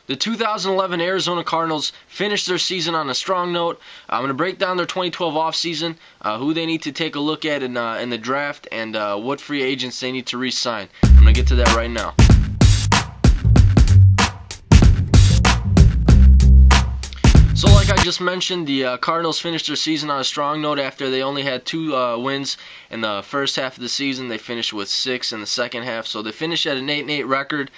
The 2011 Arizona Cardinals finished their season on a strong note. I'm going to break down their 2012 offseason, who they need to take a look at in the draft, and what free agents they need to re-sign. I'm going to get to that right now. So like I just mentioned, the Cardinals finished their season on a strong note after they only had 2 wins in the first half of the season. They finished with 6 in the second half, so they finished at an 8-8 record.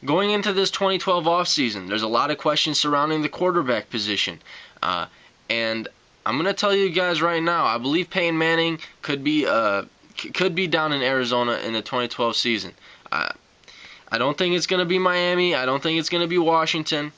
Going into this 2012 offseason, there's a lot of questions surrounding the quarterback position. And I'm going to tell you guys right now, I believe Peyton Manning could be down in Arizona in the 2012 season. I don't think it's going to be Miami. I don't think it's going to be Washington.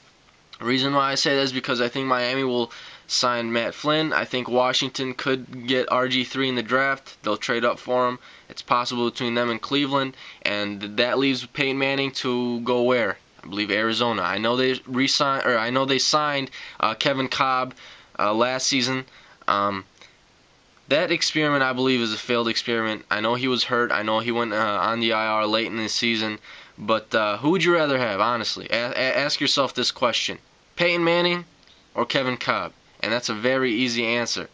The reason why I say that is because I think Miami will sign Matt Flynn. I think Washington could get RG3 in the draft. They'll trade up for him. It's possible between them and Cleveland, and that leaves Peyton Manning to go where? I believe Arizona. I know they signed Kevin Kolb last season. That experiment, I believe, is a failed experiment. I know he was hurt. I know he went on the IR late in the season. But who would you rather have, honestly? Ask yourself this question. Peyton Manning or Kevin Kolb? And that's a very easy answer.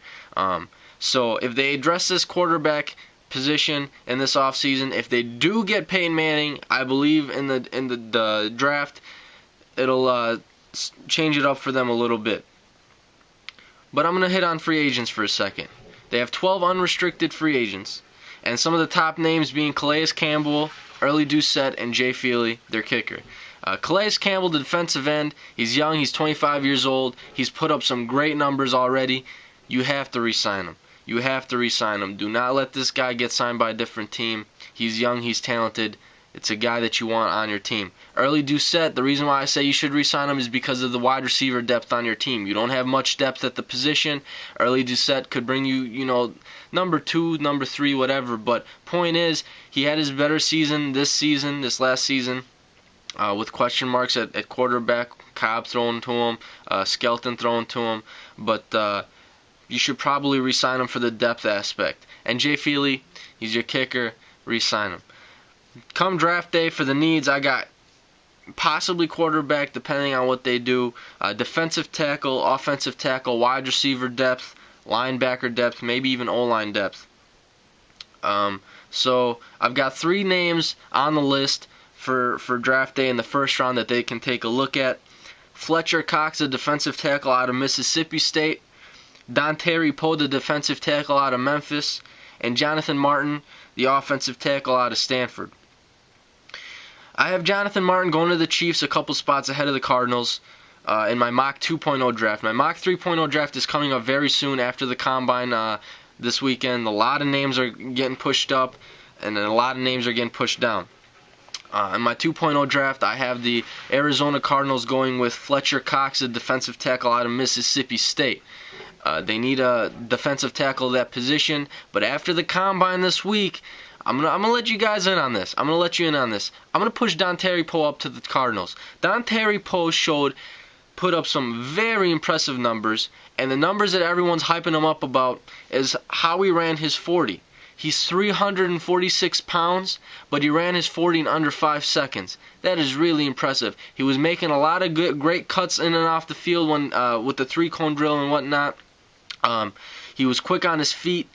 So if they address this quarterback position in this offseason, if they do get Peyton Manning, I believe in the draft, it'll change it up for them a little bit. But I'm going to hit on free agents for a second. They have 12 unrestricted free agents, and some of the top names being Calais Campbell, Early Doucette, and Jay Feely, their kicker. Calais Campbell, the defensive end, he's young, he's 25 years old, he's put up some great numbers already. You have to re-sign him. You have to re-sign him. Do not let this guy get signed by a different team. He's young, he's talented. It's a guy that you want on your team. Early Doucette, the reason why I say you should re-sign him is because of the wide receiver depth on your team. You don't have much depth at the position. Early Doucette could bring you, number 2, number 3, whatever. But point is, he had his better season, this last season, with question marks at quarterback, Cobb throwing to him, Skelton throwing to him. But you should probably re-sign him for the depth aspect. And Jay Feely, he's your kicker, re-sign him. Come draft day for the needs, I got possibly quarterback, depending on what they do, defensive tackle, offensive tackle, wide receiver depth, linebacker depth, maybe even O-line depth. So I've got 3 names on the list for draft day in the first round that they can take a look at. Fletcher Cox, a defensive tackle out of Mississippi State, Dontari Poe, the defensive tackle out of Memphis, and Jonathan Martin, the offensive tackle out of Stanford. I have Jonathan Martin going to the Chiefs a couple spots ahead of the Cardinals in my mock 2.0 draft. My mock 3.0 draft is coming up very soon after the Combine this weekend. A lot of names are getting pushed up, and then a lot of names are getting pushed down. In my 2.0 draft, I have the Arizona Cardinals going with Fletcher Cox, a defensive tackle out of Mississippi State. They need a defensive tackle at that position, but after the Combine this week, I'm gonna let you guys in on this. I'm gonna push Dontari Poe up to the Cardinals. Dontari Poe put up some very impressive numbers, and the numbers that everyone's hyping him up about is how he ran his 40. He's 346 pounds, but he ran his 40 in under 5 seconds. That is really impressive. He was making a lot of great cuts in and off the field when with the 3-cone drill and whatnot. He was quick on his feet,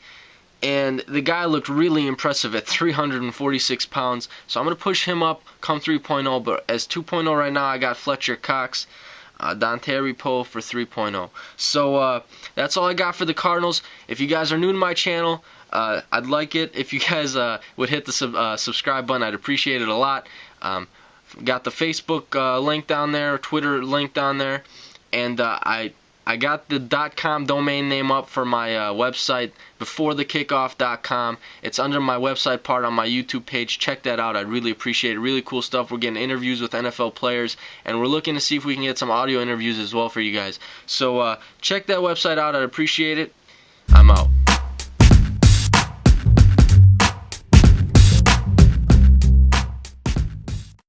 and the guy looked really impressive at 346 pounds. So I'm going to push him up come 3.0, but as 2.0 right now, I got Fletcher Cox, Dontari Poe for 3.0. So that's all I got for the Cardinals. If you guys are new to my channel, I'd like it if you guys would hit the subscribe button. I'd appreciate it a lot. Got the Facebook link down there, Twitter link down there, and I got the .com domain name up for my website, beforethekickoff.com. It's under my website part on my YouTube page. Check that out. I'd really appreciate it. Really cool stuff. We're getting interviews with NFL players, and we're looking to see if we can get some audio interviews as well for you guys. So check that website out. I'd appreciate it. I'm out.